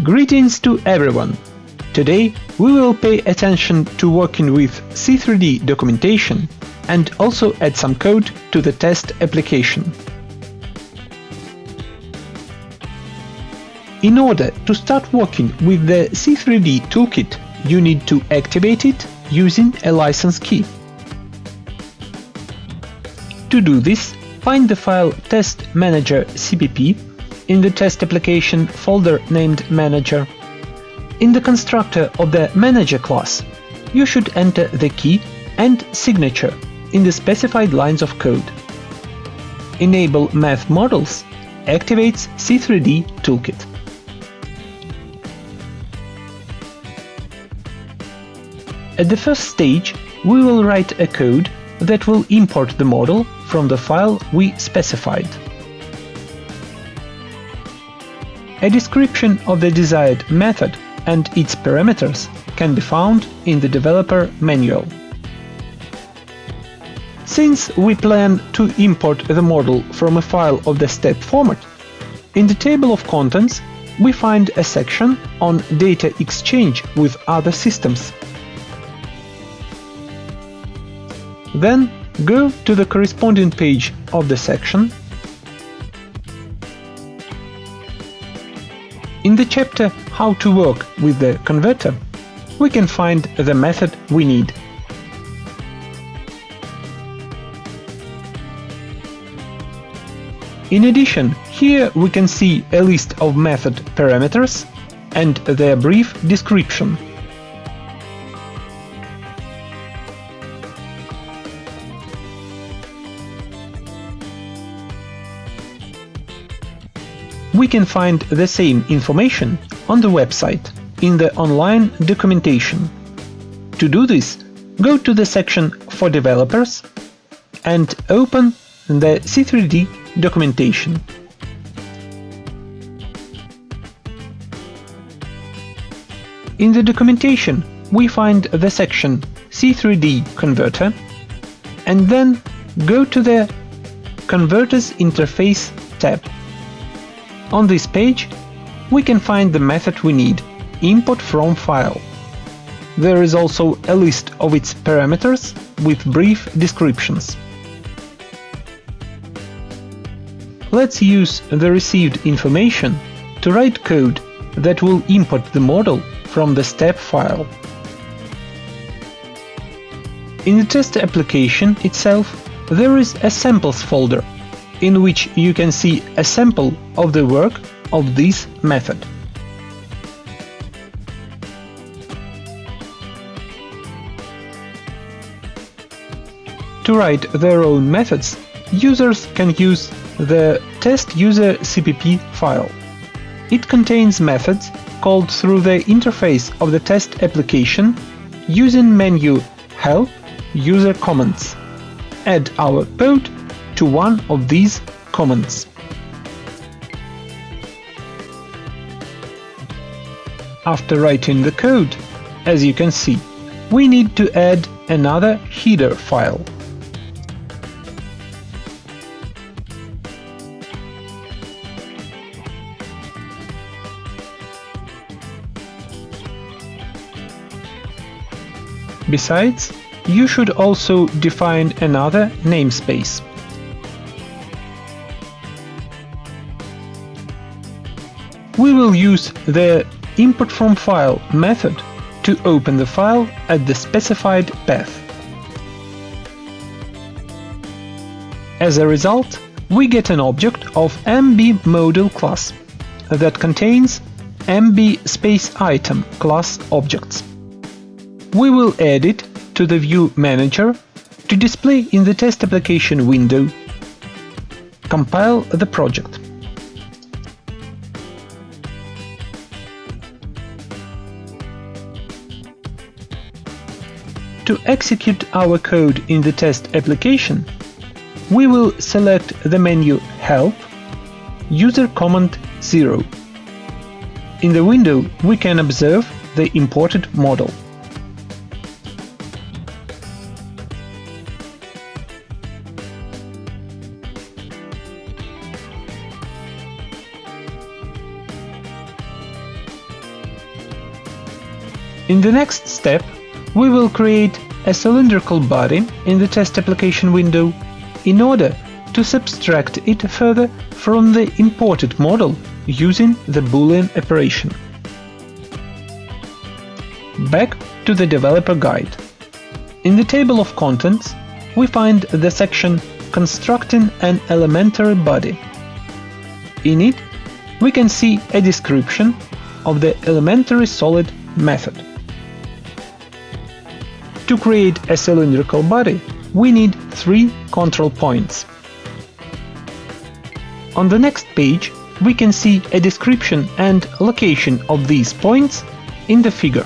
Greetings to everyone! Today we will pay attention to working with C3D documentation and also add some code to the test application. In order to start working with the C3D Toolkit, you need to activate it using a license key. To do this, find the file Test Manager CPP in the test application folder named Manager. In the constructor of the Manager class, you should enter the key and signature in the specified lines of code. Enable Math Models activates C3D Toolkit. At the first stage, we will write a code that will import the model from the file we specified. A description of the desired method and its parameters can be found in the developer manual. Since we plan to import the model from a file of the step format, in the table of contents we find a section on data exchange with other systems. Then go to the corresponding page of the section. In the chapter How to work with the converter, we can find the method we need. In addition, here we can see a list of method parameters and their brief description. We can find the same information on the website in the online documentation. To do this, go to the section for developers and open the C3D Documentation. In the documentation, we find the section C3D Converter and then go to the Converters Interface tab. On this page, we can find the method we need, import from file. There is also a list of its parameters with brief descriptions. Let's use the received information to write code that will import the model from the step file. In the test application itself, there is a samples folder in which you can see a sample of the work of this method. To write their own methods, users can use the test user CPP file. It contains methods called through the interface of the test application using menu Help, User Comments. Add our code to one of these comments. After writing the code, as you can see, we need to add another header file. Besides, you should also define another namespace. We will use the import from file method to open the file at the specified path. As a result, we get an object of MB model class that contains MB space item class objects. We will add it to the View Manager to display in the test application window. Compile the project. To execute our code in the test application, we will select the menu Help, User Comment 0. In the window, we can observe the imported model. In the next step, we will create a cylindrical body in the test application window in order to subtract it further from the imported model using the Boolean operation. Back to the developer guide. In the table of contents, we find the section Constructing an Elementary Body. In it, we can see a description of the elementary solid method. To create a cylindrical body, we need 3 control points. On the next page, we can see a description and location of these points in the figure.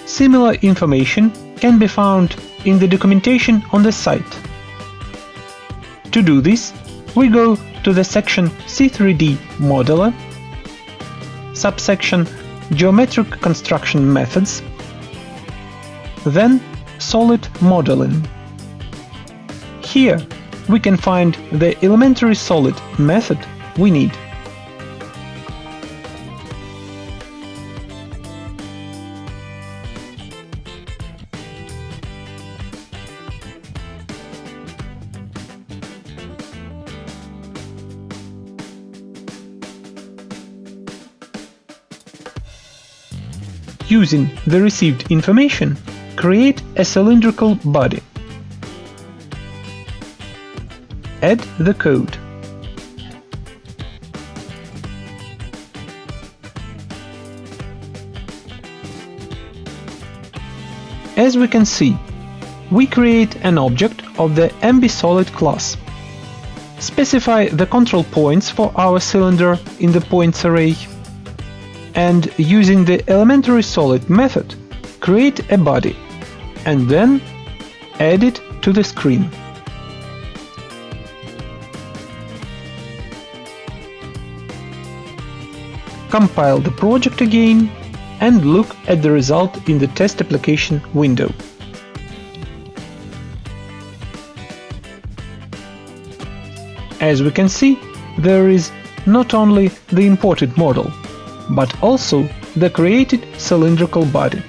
Similar information can be found in the documentation on the site. To do this, we go to the section C3D Modeler, subsection Geometric Construction Methods, then Solid Modeling. Here we can find the elementary solid method we need. Using the received information, create a cylindrical body. Add the code. As we can see, we create an object of the MBSolid class. Specify the control points for our cylinder in the points array, and using the elementary solid method, create a body, and then add it to the screen. Compile the project again and look at the result in the test application window. As we can see, there is not only the imported model, but also the created cylindrical body.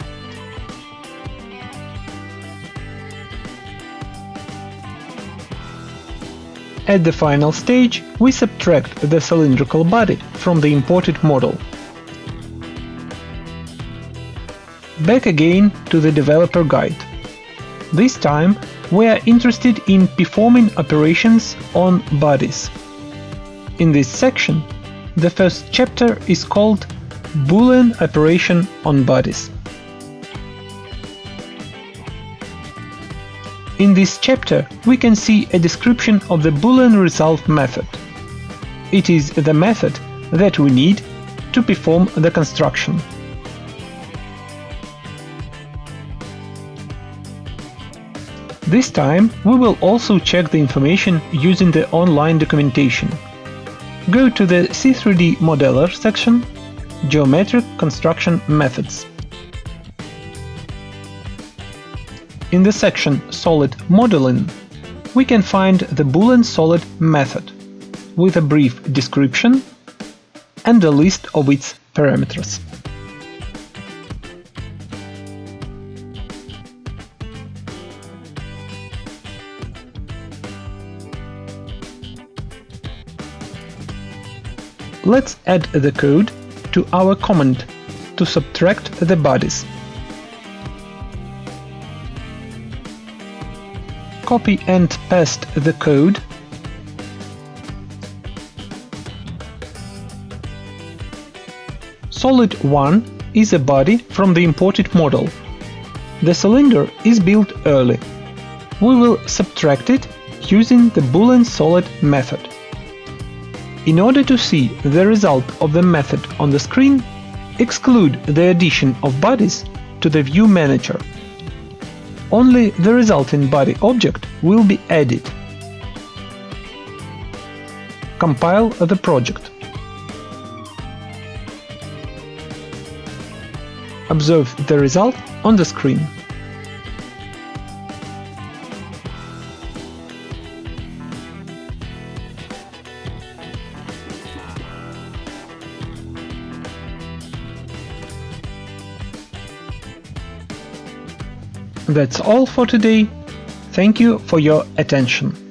At the final stage, we subtract the cylindrical body from the imported model. Back again to the developer guide. This time we are interested in performing operations on bodies. In this section, the first chapter is called Boolean Operation on Bodies. In this chapter, we can see a description of the Boolean result method. It is the method that we need to perform the construction. This time, we will also check the information using the online documentation. Go to the C3D Modeler section, Geometric Construction Methods. In the section Solid Modeling, we can find the Boolean solid method, with a brief description and a list of its parameters. Let's add the code to our command to subtract the bodies. Copy and paste the code. Solid 1 is a body from the imported model. The cylinder is built early. We will subtract it using the Boolean solid method. In order to see the result of the method on the screen, exclude the addition of bodies to the View Manager. Only the resulting body object will be added. Compile the project. Observe the result on the screen. That's all for today. Thank you for your attention.